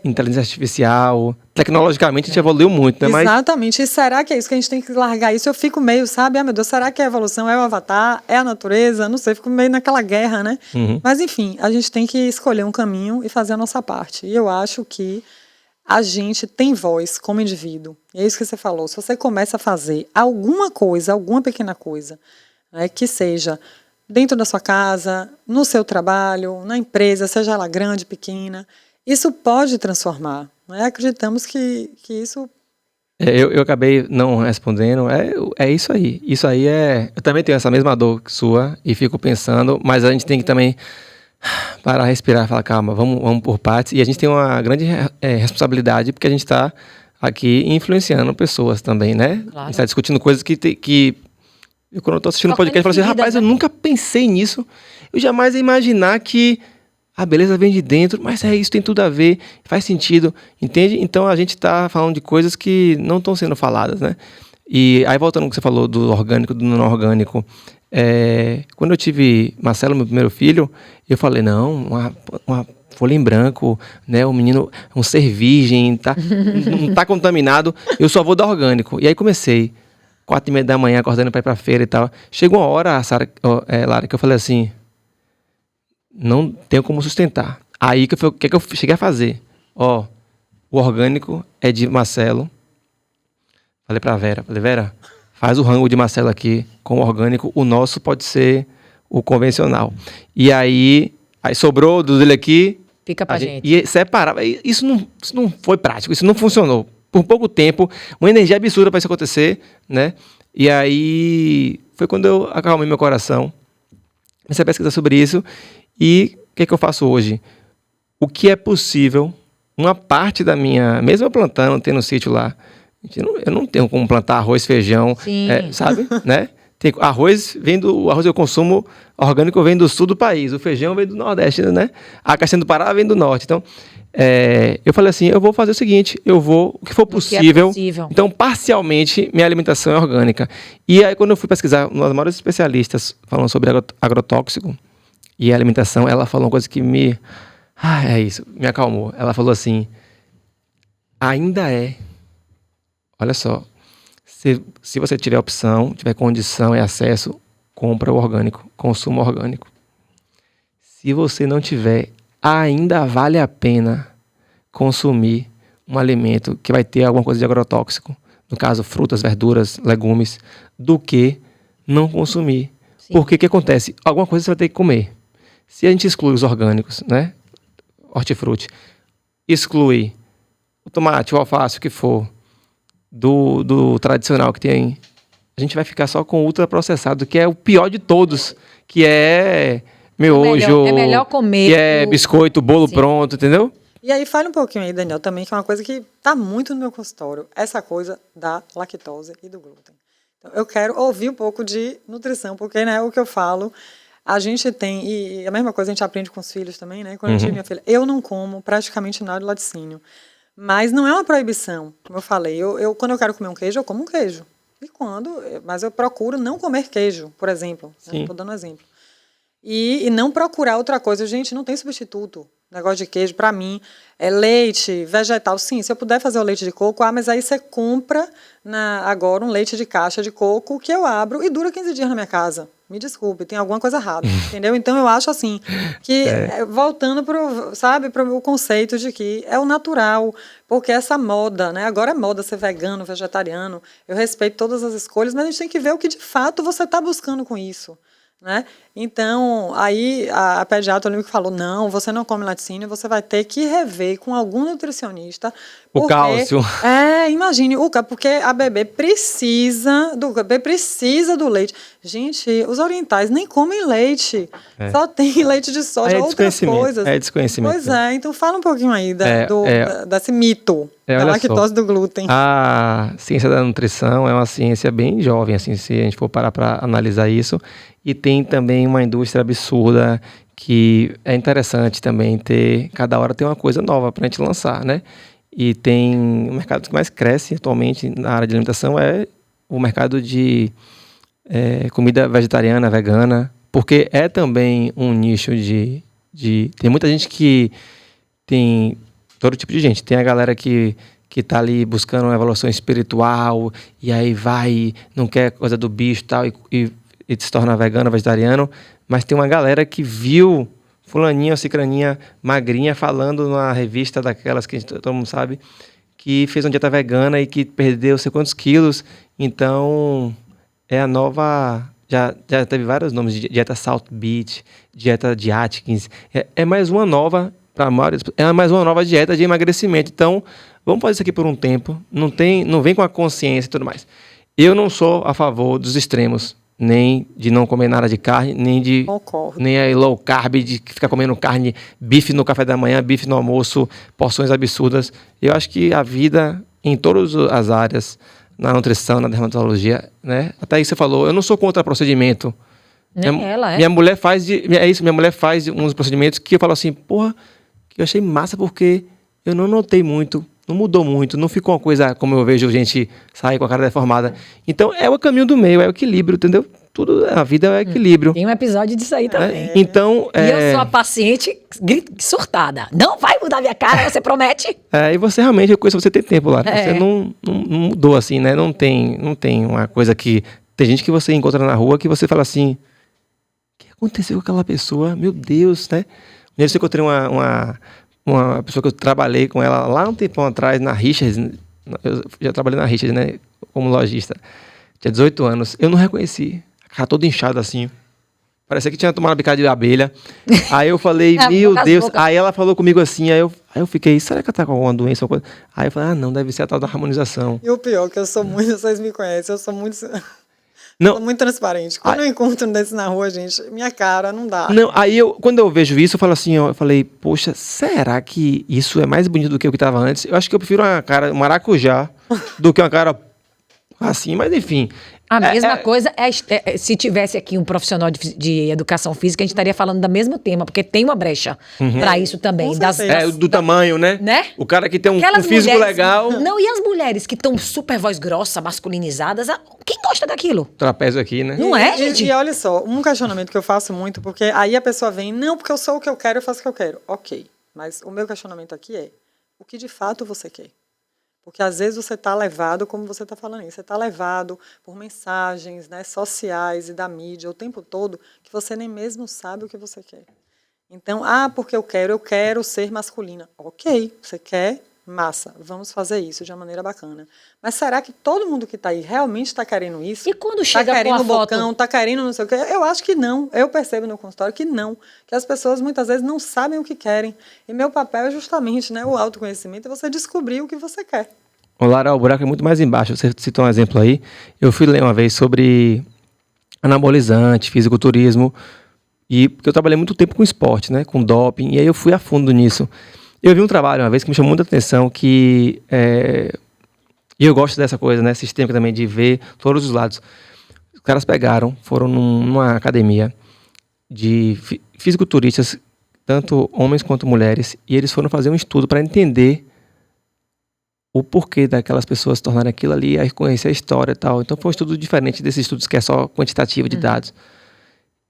inteligência artificial. Tecnologicamente a gente evoluiu muito, né? Exatamente. E será que é isso que a gente tem que largar isso? Eu fico meio, sabe? Meu Deus, será que a evolução é o avatar? É a natureza? Não sei, fico meio naquela guerra, né? Uhum. Mas, enfim, a gente tem que escolher um caminho e fazer a nossa parte. E eu acho que a gente tem voz como indivíduo. E é isso que você falou. Se você começa a fazer alguma coisa, alguma pequena coisa, né, que seja dentro da sua casa, no seu trabalho, na empresa, seja ela grande, pequena, isso pode transformar. Acreditamos que isso... Eu acabei não respondendo. É isso aí. Isso aí eu também tenho essa mesma dor que sua e fico pensando, mas a gente tem que também parar, respirar, falar, calma, vamos por partes. E a gente tem uma grande responsabilidade, porque a gente está aqui influenciando pessoas também, né? Claro. A gente está discutindo coisas que Eu, quando eu tô assistindo o Foca podcast, eu falo assim, rapaz, eu nunca pensei nisso. Eu jamais ia imaginar que a beleza vem de dentro, mas isso tem tudo a ver, faz sentido, entende? Então a gente tá falando de coisas que não estão sendo faladas, né? E aí, voltando ao que você falou do orgânico, do não orgânico, quando eu tive Marcelo, meu primeiro filho, eu falei, não, uma folha em branco, né? O menino é um ser virgem, tá, não tá contaminado, eu só vou dar orgânico. E aí comecei, 4h30 da manhã, acordando para ir pra feira e tal. Chegou uma hora, Lara, que eu falei assim, não tenho como sustentar. Aí que eu cheguei a fazer? O orgânico é de Marcelo. Falei pra Vera, Vera, faz o rango de Marcelo aqui com o orgânico, o nosso pode ser o convencional. E aí sobrou do dele aqui. Fica pra gente. E separava. Isso não foi prático, isso não funcionou. Por pouco tempo, uma energia absurda para isso acontecer, né? E aí foi quando eu acalmei meu coração, comecei a pesquisar sobre isso. E o que eu faço hoje? O que é possível, uma parte da minha, mesmo eu plantando, tendo um sítio lá, eu não tenho como plantar arroz, feijão, sabe? Né? Arroz eu consumo orgânico, vem do sul do país, o feijão vem do nordeste, né? A castanha do Pará vem do norte. Então, eu falei assim, eu vou fazer o seguinte, o que for possível. Então, parcialmente, minha alimentação é orgânica. E aí, quando eu fui pesquisar, uma das maiores especialistas falando sobre agrotóxico e alimentação, ela falou uma coisa que me acalmou. Ela falou assim, olha só, se você tiver opção, tiver condição e acesso, compra o orgânico, consuma orgânico. Se você não tiver, ainda vale a pena consumir um alimento que vai ter alguma coisa de agrotóxico, no caso frutas, verduras, legumes, do que não consumir. Sim. Porque o que acontece? Alguma coisa você vai ter que comer. Se a gente exclui os orgânicos, né? Hortifruti, exclui o tomate, o alface, o que for, do tradicional que tem, a gente vai ficar só com o ultraprocessado, que é o pior de todos, que é miojo, é melhor comer, que é biscoito, bolo pronto, entendeu? E aí fale um pouquinho aí, Daniel, também, que é uma coisa que está muito no meu consultório, essa coisa da lactose e do glúten. Então, eu quero ouvir um pouco de nutrição, porque, né, o que eu falo, a gente tem, e a mesma coisa a gente aprende com os filhos também, né? Quando eu tive minha filha, eu não como praticamente nada de laticínio. Mas não é uma proibição, como eu falei. Quando eu quero comer um queijo, eu como um queijo. Mas eu procuro não comer queijo, por exemplo. Estou dando um exemplo. E não procurar outra coisa. Gente, não tem substituto. Negócio de queijo, para mim, é leite, vegetal. Sim, se eu puder fazer o leite de coco, mas aí você compra agora um leite de caixa de coco que eu abro e dura 15 dias na minha casa. Me desculpe, tem alguma coisa errada, entendeu? Então, eu acho assim, que voltando para o conceito de que é o natural, porque essa moda, né? Agora é moda ser vegano, vegetariano, eu respeito todas as escolhas, mas a gente tem que ver o que de fato você está buscando com isso, né? Então, aí a pediatra eu lembro que falou, não, você não come laticínio, você vai ter que rever com algum nutricionista. O cálcio. Imagine, porque a bebê precisa do leite. Gente, os orientais nem comem leite, só tem leite de soja, outras coisas. É desconhecimento. Pois é, então fala um pouquinho aí desse mito da lactose do glúten. A ciência da nutrição é uma ciência bem jovem, assim, se a gente for parar para analisar isso. E tem também uma indústria absurda que é interessante também cada hora tem uma coisa nova para a gente lançar, né? E tem o mercado que mais cresce atualmente na área de alimentação é o mercado de comida vegetariana, vegana, porque é também um nicho tem muita gente que tem todo tipo de gente. Tem a galera que está ali buscando uma evolução espiritual e aí não quer coisa do bicho tal, e se torna vegano, vegetariano, mas tem uma galera que viu fulaninha ou cicraninha magrinha falando numa revista daquelas que todo mundo sabe, que fez uma dieta vegana e que perdeu sei quantos quilos. Então, é a nova... Já teve vários nomes, dieta Salt Beach, dieta de Atkins. É mais uma nova, é mais uma nova dieta de emagrecimento. Então, vamos fazer isso aqui por um tempo. Não vem com a consciência e tudo mais. Eu não sou a favor dos extremos, nem de não comer nada de carne, nem a low carb, de ficar comendo carne, bife no café da manhã, bife no almoço, porções absurdas. Eu acho que a vida, em todas as áreas, na nutrição, na dermatologia, né? Até aí você falou, eu não sou contra procedimento. Nem ela, Minha mulher faz minha mulher faz uns procedimentos que eu falo assim, porra, que eu achei massa porque eu não notei muito, não mudou muito, não ficou uma coisa como eu vejo gente sair com a cara deformada. Então é o caminho do meio, é o equilíbrio, entendeu? Tudo, a vida é o equilíbrio. Tem um episódio disso aí também. Então, E eu sou a paciente surtada. Não vai mudar minha cara, você promete? E você realmente, eu conheço você tem tempo lá. Você não mudou assim, né? Não tem uma coisa que... Tem gente que você encontra na rua que você fala assim, o que aconteceu com aquela pessoa? Meu Deus, né? Um dia eu encontrei uma pessoa que eu trabalhei com ela lá um tempão atrás, na Richards. Eu já trabalhei na Richards, né? Como lojista. Tinha 18 anos. Eu não reconheci. A cara toda inchada assim. Parecia que tinha tomado uma picada de abelha. Aí eu falei, meu Deus. Aí ela falou comigo assim, aí eu fiquei, será que ela tá com alguma doença ou coisa? Aí eu falei, não, deve ser a tal da harmonização. E o pior, que eu sou muito, vocês me conhecem, eu sou muito... Não. Sou muito transparente. Quando eu encontro um desse na rua, gente, minha cara não dá. Não, aí quando eu vejo isso, eu falo assim, eu falei, poxa, será que isso é mais bonito do que o que estava antes? Eu acho que eu prefiro uma cara maracujá do que uma cara assim, mas enfim. A mesma coisa se tivesse aqui um profissional de educação física, a gente estaria falando do mesmo tema, porque tem uma brecha para isso também. Do tamanho, né? O cara que tem um físico legal. Não, e as mulheres que estão super voz grossa, masculinizadas, quem gosta daquilo? Trapézio aqui, né? Não é, gente? E olha só, um questionamento que eu faço muito, porque aí a pessoa vem, não, porque eu sou o que eu quero, eu faço o que eu quero. Ok, mas o meu questionamento aqui é, o que de fato você quer? Porque às vezes você está levado, como você está falando aí, você está levado por mensagens, né, sociais e da mídia o tempo todo, que você nem mesmo sabe o que você quer. Então, porque eu quero ser masculina. Ok, você quer, massa, vamos fazer isso de uma maneira bacana. Mas será que todo mundo que está aí realmente está querendo isso? E quando chega querendo com a bocão, foto? está querendo não sei o quê? Eu acho que não. Eu percebo no consultório que não. Que as pessoas muitas vezes não sabem o que querem. E meu papel é justamente, né, o autoconhecimento, é você descobrir o que você quer. O Lara, o buraco é muito mais embaixo. Você citou um exemplo aí. Eu fui ler uma vez sobre anabolizante, fisiculturismo, porque eu trabalhei muito tempo com esporte, né, com doping, e aí eu fui a fundo nisso. Eu vi um trabalho uma vez que me chamou muita atenção, e eu gosto dessa coisa, né, sistêmica também, de ver todos os lados. Os caras foram numa academia de fisiculturistas, tanto homens quanto mulheres, e eles foram fazer um estudo para entender o porquê daquelas pessoas se tornarem aquilo ali, aí conhecer a história e tal. Então foi um estudo diferente desses estudos que é só quantitativo de dados.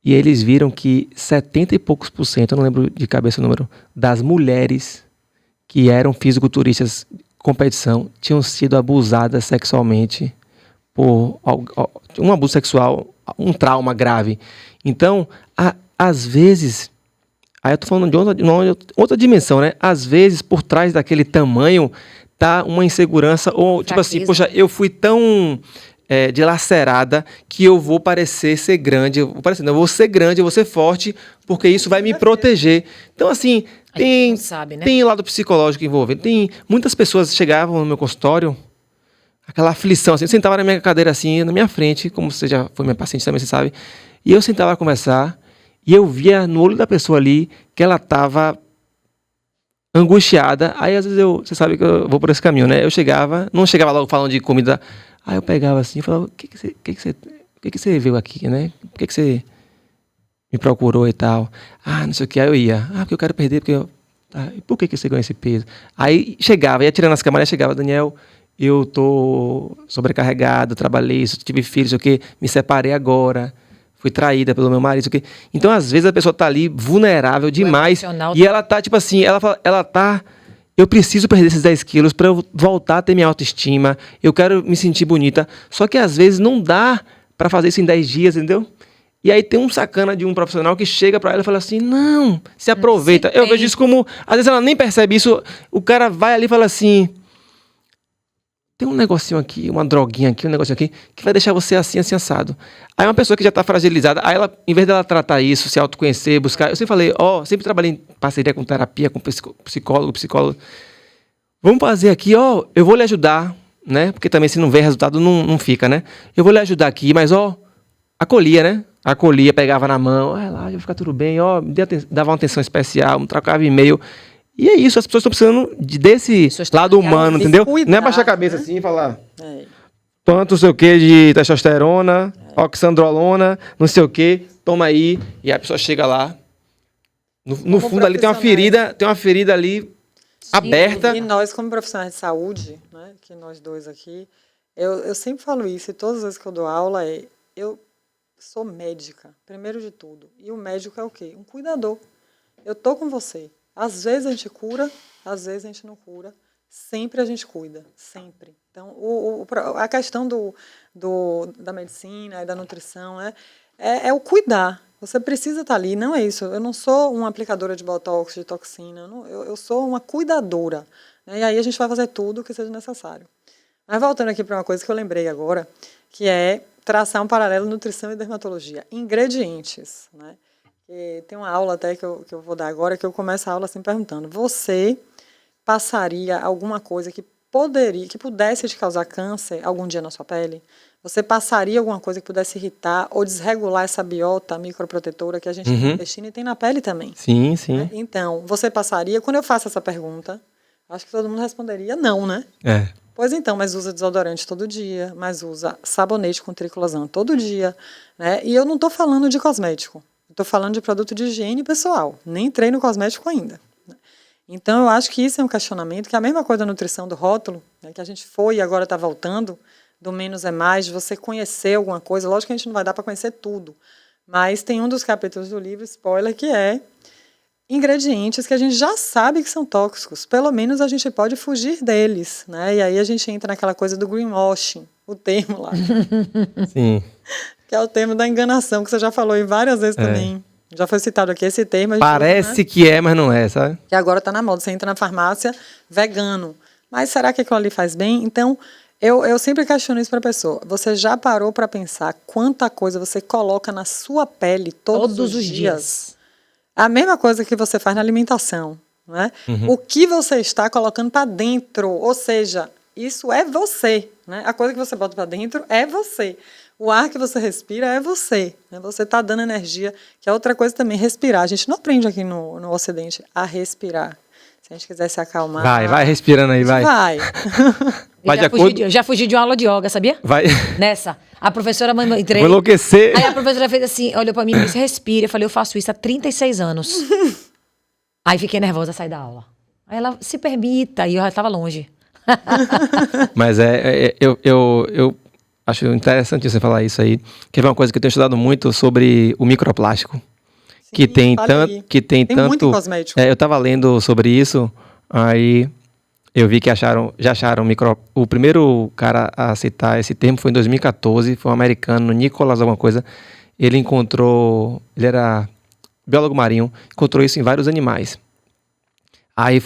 E eles viram que 70 e poucos %, eu não lembro de cabeça o número, das mulheres que eram fisiculturistas de competição tinham sido abusadas sexualmente por um abuso sexual, um trauma grave. Então, às vezes, aí eu tô falando de outra dimensão, né? Às vezes, por trás daquele tamanho, tá uma insegurança, ou tipo assim, poxa, eu fui tão dilacerada que eu vou parecer ser grande, eu vou ser grande, eu vou ser forte, porque isso vai me proteger. Então, assim, tem lado psicológico envolvido. Muitas pessoas chegavam no meu consultório, aquela aflição, assim, eu sentava na minha cadeira assim, na minha frente, como você já foi minha paciente também, você sabe, e eu sentava a conversar, e eu via no olho da pessoa ali que ela estava angustiada. Aí às vezes você sabe que eu vou por esse caminho, né? Não chegava logo falando de comida. Aí eu pegava assim e falava, o que você veio aqui, né? Por que você me procurou e tal? Não sei o que. Aí eu ia, porque eu quero perder, e por que você ganhou esse peso? Aí chegava, ia tirando as camadas, chegava, Daniel, eu tô sobrecarregado, trabalhei isso, tive filhos, sei o que, me separei agora. Fui traída pelo meu marido, okay? Então, às vezes, a pessoa tá ali vulnerável demais. E ela tá, tipo assim, ela tá... Eu preciso perder esses 10 quilos para eu voltar a ter minha autoestima. Eu quero me sentir bonita. Só que, às vezes, não dá para fazer isso em 10 dias, entendeu? E aí tem um sacana de um profissional que chega para ela e fala assim, não, se aproveita. Eu vejo isso como... Às vezes, ela nem percebe isso. O cara vai ali e fala assim... Tem um negocinho aqui, uma droguinha aqui, um negocinho aqui, que vai deixar você assim, assim, assado. Aí uma pessoa que já está fragilizada, aí ela, em vez dela tratar isso, se autoconhecer, buscar... Eu sempre falei, sempre trabalhei em parceria com terapia, com psicólogo. Vamos fazer aqui, eu vou lhe ajudar, né? Porque também se não vê resultado, não fica, né? Eu vou lhe ajudar aqui, mas, acolhia, né? Acolhia, pegava na mão, lá, vai ficar tudo bem, dava uma atenção especial, trocava e-mail... E é isso, as pessoas estão precisando desse lado humano, entendeu? Cuidar, não é baixar a cabeça assim e falar, tanto não sei o que de testosterona, oxandrolona, não sei o que, toma aí. E a pessoa chega lá, no fundo ali tem uma ferida ali aberta. E nós, como profissionais de saúde, né, que nós dois aqui, eu sempre falo isso, e todas as vezes que eu dou aula, eu sou médica, primeiro de tudo. E o médico é o quê? Um cuidador. Eu tô com você. Às vezes a gente cura, às vezes a gente não cura. Sempre a gente cuida, sempre. Então, a questão da medicina e da nutrição é o cuidar. Você precisa estar ali, não é isso. Eu não sou uma aplicadora de botox, de toxina, eu sou uma cuidadora. Né? E aí a gente vai fazer tudo o que seja necessário. Mas voltando aqui para uma coisa que eu lembrei agora, que é traçar um paralelo nutrição e dermatologia. Ingredientes, né? E tem uma aula até que eu vou dar agora, que eu começo a aula assim perguntando, você passaria alguma coisa que pudesse te causar câncer algum dia na sua pele? Você passaria alguma coisa que pudesse irritar ou desregular essa biota microprotetora que a gente tem no intestino e tem na pele também? Sim, sim. Né? Então, você passaria? Quando eu faço essa pergunta, acho que todo mundo responderia não, né? É. Pois então, mas usa desodorante todo dia, mas usa sabonete com tricolazano todo dia, né? E eu não estou falando de cosmético, estou falando de produto de higiene pessoal, nem entrei no cosmético ainda. Né? Então, eu acho que isso é um questionamento, que é a mesma coisa da nutrição do rótulo, né, que a gente foi e agora está voltando, do menos é mais, de você conhecer alguma coisa. Lógico que a gente não vai dar para conhecer tudo, mas tem um dos capítulos do livro, spoiler, que é ingredientes que a gente já sabe que são tóxicos. Pelo menos a gente pode fugir deles, né? E aí a gente entra naquela coisa do greenwashing, o termo lá. Sim. Que é o termo da enganação, que você já falou em várias vezes também. Já foi citado aqui esse termo. Parece usa, né? que é, mas não é, sabe? Que agora está na moda. Você entra na farmácia vegano. Mas será que aquilo ali faz bem? Então, eu sempre questiono isso para a pessoa. Você já parou para pensar quanta coisa você coloca na sua pele todos os dias? A mesma coisa que você faz na alimentação, né? O que você está colocando para dentro, ou seja, isso é você, né? A coisa que você bota para dentro é você. O ar que você respira é você, né? Você está dando energia, que é outra coisa também, respirar. A gente não aprende aqui no Ocidente a respirar. Se a gente quiser se acalmar... Vai respirando aí, vai. Vai. Já fugi de uma aula de yoga, sabia? Vai. Nessa. A professora entrei. Vou enlouquecer. Aí a professora fez assim, olhou pra mim e disse, respira. Eu falei, eu faço isso há 36 anos. Aí fiquei nervosa a sair da aula. Aí ela, se permita, e eu já estava longe. Mas eu acho interessante você falar isso aí, que é uma coisa que eu tenho estudado muito sobre o microplástico. Sim, que tem tanto muito em cosmético. Eu estava lendo sobre isso, aí eu vi que já acharam o primeiro cara a citar esse termo foi em 2014, foi um americano, Nicholas alguma coisa. Ele era biólogo marinho, encontrou isso em vários animais. Aí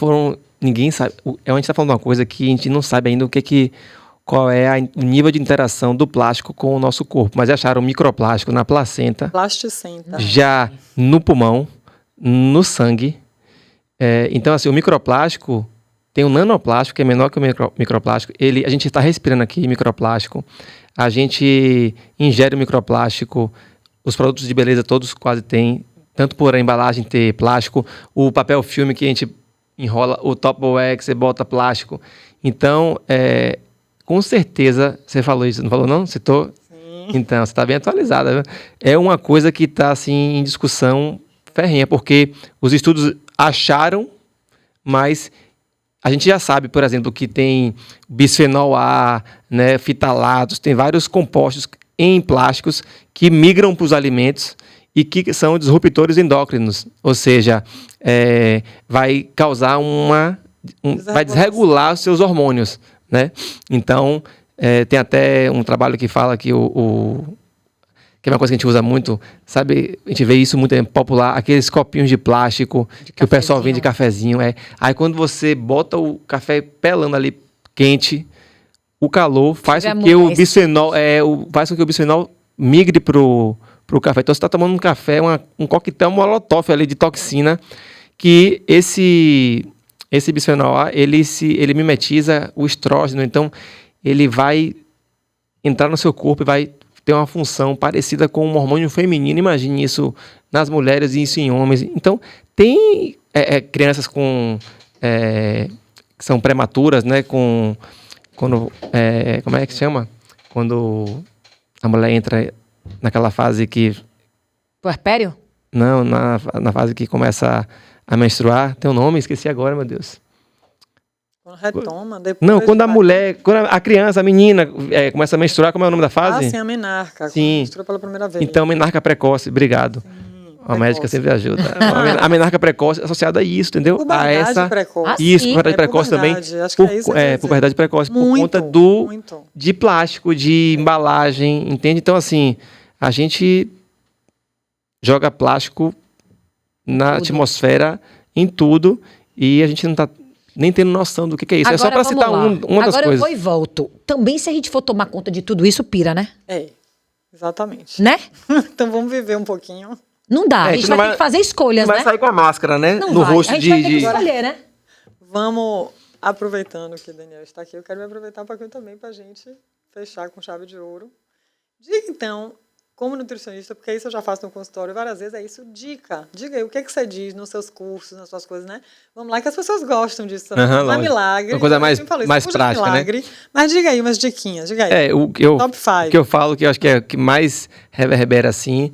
ninguém sabe, a gente está falando de uma coisa que a gente não sabe ainda qual é o nível de interação do plástico com o nosso corpo. Mas acharam microplástico na placenta. Plasticenta. Já no pulmão, no sangue. Então, assim, o microplástico tem um nanoplástico, que é menor que o microplástico. A gente está respirando aqui microplástico. A gente ingere o microplástico. Os produtos de beleza todos quase têm. Tanto por a embalagem ter plástico. O papel filme que a gente enrola, o Tupperware que você bota plástico. Então, com certeza, você falou isso, não falou não? Citou? Sim. Então, você está bem atualizada. É uma coisa que está assim, em discussão ferrenha, porque os estudos acharam, mas a gente já sabe, por exemplo, que tem bisfenol A, né, fitalatos, tem vários compostos em plásticos que migram para os alimentos e que são disruptores endócrinos, ou seja, vai causar vai desregular os seus hormônios. Né? Então, tem até um trabalho que fala que que é uma coisa que a gente usa muito, sabe? A gente vê isso muito popular, aqueles copinhos de plástico que o pessoal vende de cafezinho. Aí quando você bota o café pelando ali quente, o calor faz com que o bisfenol, faz com que o bisfenol migre pro café. Então você está tomando um café, um coquetel molotov ali de toxina, que esse bisfenol A, ele mimetiza o estrógeno, então ele vai entrar no seu corpo e vai ter uma função parecida com um hormônio feminino. Imagine isso nas mulheres e isso em homens. Então, tem crianças que são prematuras, né, como é que se chama? quando a mulher entra naquela fase que... Puerpério? Não, na fase que começa a menstruar. Tem um nome, esqueci agora, meu Deus. Quando retoma, depois... Não, quando a mulher, quando a criança, a menina começa a menstruar, como é o nome da fase? Sim, a menarca. Sim. Menstrua pela primeira vez. Então, menarca precoce, obrigado. A médica sempre ajuda. A menarca precoce é associada a isso, entendeu? Puberdade precoce. Isso, puberdade precoce também. Acho que é isso. Puberdade precoce muito, por conta de plástico, de embalagem, entende? Então, assim, a gente joga plástico na atmosfera, em tudo, e a gente não está nem tendo noção do que é isso. Agora, é só para citar uma das coisas. Agora eu vou e volto. Também, se a gente for tomar conta de tudo isso, pira, né? Exatamente. Né? Então vamos viver um pouquinho. Não dá, a gente vai ter que fazer escolhas, né? Vai sair com a máscara, né? Não no vai. rosto a gente vai ter que escolher, né? Vamos, aproveitando que o Daniel está aqui, eu quero me aproveitar um pouquinho também para a gente fechar com chave de ouro. Diga, então, como nutricionista, porque isso eu já faço no consultório várias vezes, é isso, dica. Diga aí, o que você diz nos seus cursos, nas suas coisas, né? Vamos lá, que as pessoas gostam disso também. Não é milagre. Uma coisa mais prática, milagre, né? Mas diga aí umas diquinhas, diga aí. Top 5. O que eu falo, que eu acho que é o que mais reverbera assim,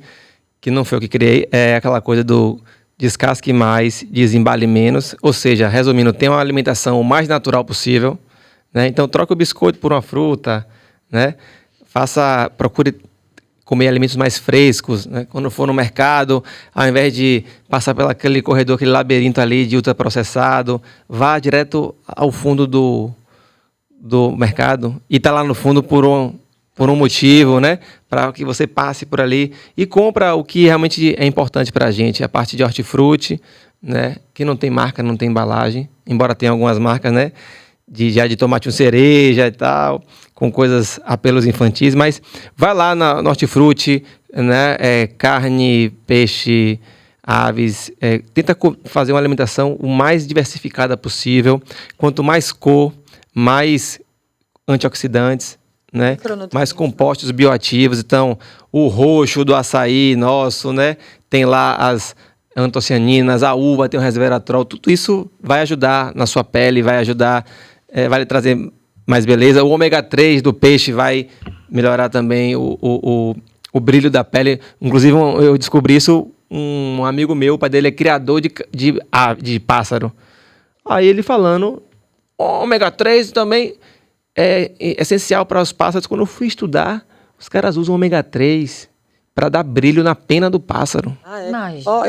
que não foi eu que criei, é aquela coisa do descasque mais, desembale menos. Ou seja, resumindo, tenha uma alimentação o mais natural possível, né? Então, troque o biscoito por uma fruta, né? Procure comer alimentos mais frescos, né? Quando for no mercado, ao invés de passar pelo aquele corredor, aquele labirinto ali de ultraprocessado, vá direto ao fundo do mercado e tá lá no fundo por um motivo, né? Para que você passe por ali e compra o que realmente é importante para a gente, a parte de hortifruti, né? Que não tem marca, não tem embalagem, embora tenha algumas marcas, né? De tomate cereja e tal, com coisas, apelos infantis, mas vai lá no hortifruti, né? Carne, peixe, aves, tenta fazer uma alimentação o mais diversificada possível. Quanto mais cor, mais antioxidantes, né? Mais compostos bioativos. Então, o roxo do açaí nosso, né? Tem lá as antocianinas, a uva tem o resveratrol. Tudo isso vai ajudar na sua pele, vai ajudar, vai lhe trazer mais beleza. O ômega 3 do peixe vai melhorar também o brilho da pele. Inclusive, eu descobri isso, um amigo meu, o pai dele é criador de pássaro. Aí ele falando, ômega 3 também é essencial para os pássaros. Quando eu fui estudar, os caras usam ômega 3 para dar brilho na pena do pássaro.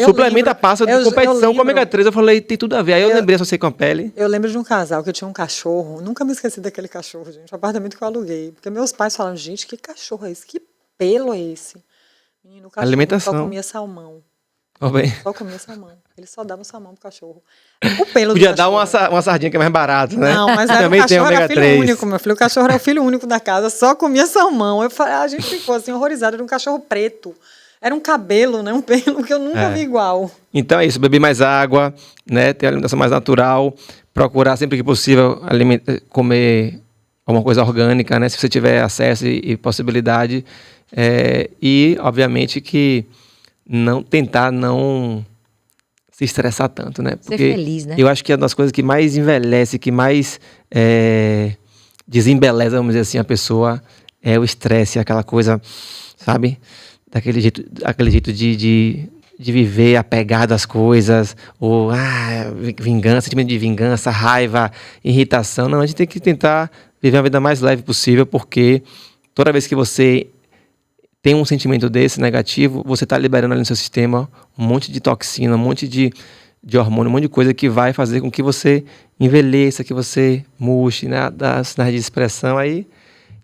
Suplementa pássaro de competição com ômega 3. Eu falei, tem tudo a ver. Aí eu lembrei, associei com a pele. Eu lembro de um casal que tinha um cachorro. Nunca me esqueci daquele cachorro, gente. Um apartamento que eu aluguei. Porque meus pais falaram, gente, que cachorro é esse? Que pelo é esse? Menino, o cachorro alimentação. Só comia salmão. Só comia salmão. Ele só dava salmão pro cachorro. O pelo Podia do dar cachorro. uma sardinha que é mais barato, né? Não, mas também o cachorro tem era ômega filho 3. único, meu filho. O cachorro era o filho único da casa, só comia salmão. A gente ficou assim, horrorizado. Era um cachorro preto. Era um cabelo, né? Um pelo que eu nunca vi igual. Então é isso, beber mais água, né? Ter uma alimentação mais natural. Procurar sempre que possível comer alguma coisa orgânica, né? Se você tiver acesso e possibilidade. E, obviamente, que tentar não se estressar tanto, né? Porque ser feliz, né? Eu acho que é uma das coisas que mais envelhece, que mais desembeleza, vamos dizer assim, a pessoa, é o estresse, aquela coisa, sabe? Daquele jeito de viver apegado às coisas, ou vingança, sentimento de vingança, raiva, irritação. Não, a gente tem que tentar viver a vida mais leve possível, porque toda vez que você tem um sentimento desse negativo, você está liberando ali no seu sistema um monte de toxina, um monte de hormônio, um monte de coisa que vai fazer com que você envelheça, que você murche, né? Dá sinais de expressão aí.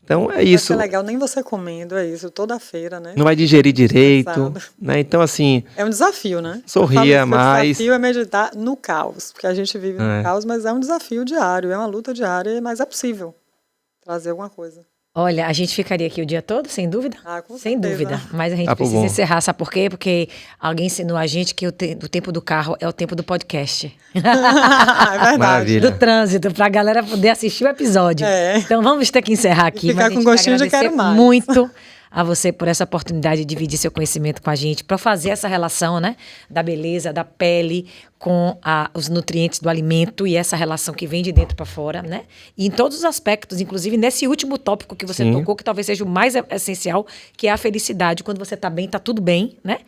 Então é isso. Não é legal nem você comendo, é isso, toda feira, né? Não vai digerir direito, né? Então, assim... É um desafio, né? Sorria mais. O desafio é meditar no caos, porque a gente vive no caos, mas é um desafio diário, é uma luta diária, mas é possível trazer alguma coisa. Olha, a gente ficaria aqui o dia todo, sem dúvida? Com sem certeza. dúvida. Mas a gente precisa encerrar, sabe por quê? Porque alguém ensinou a gente que o tempo do carro é o tempo do podcast. É verdade. Maravilha. Do trânsito, pra galera poder assistir o episódio. Então vamos ter que encerrar aqui. E ficar com gostinho de quero mais. Muito a você por essa oportunidade de dividir seu conhecimento com a gente, para fazer essa relação, né, da beleza, da pele com os nutrientes do alimento e essa relação que vem de dentro para fora, né? E em todos os aspectos, inclusive nesse último tópico que você tocou, que talvez seja o mais essencial, que é a felicidade. Quando você tá bem, tá tudo bem, né?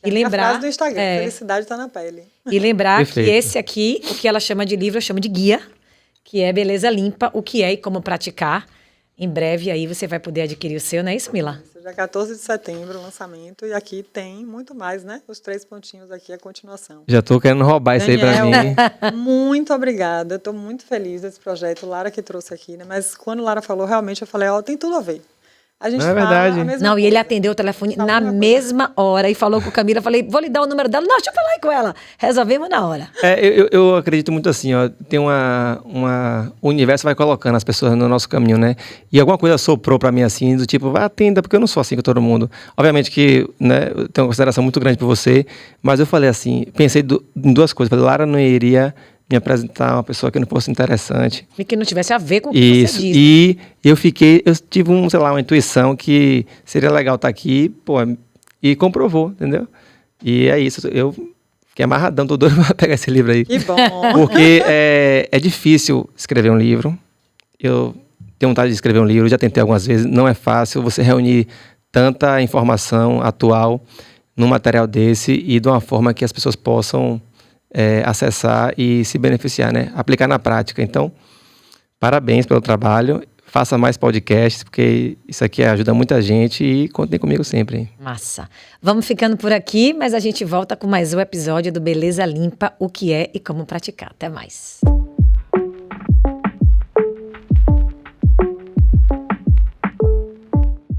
E lembrar, a frase do Instagram, felicidade está na pele. E lembrar que esse aqui, o que ela chama de livro, eu chamo de guia, que é Beleza Limpa, o que é e como praticar. Em breve aí você vai poder adquirir o seu, não é isso, Mila? Dia 14 de setembro, o lançamento, e aqui tem muito mais, né? Os 3 pontinhos aqui, a continuação. Já tô querendo roubar isso aí pra mim. Muito obrigada, eu tô muito feliz desse projeto, Lara que trouxe aqui, né? Mas quando Lara falou, realmente eu falei, tem tudo a ver. A gente não é verdade. A mesma não, coisa. E ele atendeu o telefone na mesma hora e falou com a Camila. Falei, vou lhe dar o número dela. Não, deixa eu falar aí com ela. Resolvemos na hora. Eu acredito muito assim, ó. Tem o universo vai colocando as pessoas no nosso caminho, né? E alguma coisa soprou pra mim assim, do tipo, vai, atenda, porque eu não sou assim com todo mundo. Obviamente que, né, eu tenho uma consideração muito grande por você, mas eu falei assim, pensei em duas coisas. Falei, Lara não iria me apresentar uma pessoa que não fosse interessante. E que não tivesse a ver com o que você diz. E eu tive uma intuição que seria legal estar aqui, e comprovou, entendeu? E é isso, eu fiquei amarradão, tô doido pra pegar esse livro aí. Que bom! Porque é difícil escrever um livro, eu tenho vontade de escrever um livro, já tentei algumas vezes, não é fácil você reunir tanta informação atual num material desse e de uma forma que as pessoas possam acessar e se beneficiar, né? Aplicar na prática. Então, parabéns pelo trabalho. Faça mais podcasts, porque isso aqui ajuda muita gente e contem comigo sempre. Massa. Vamos ficando por aqui, mas a gente volta com mais um episódio do Beleza Limpa, o que é e como praticar. Até mais.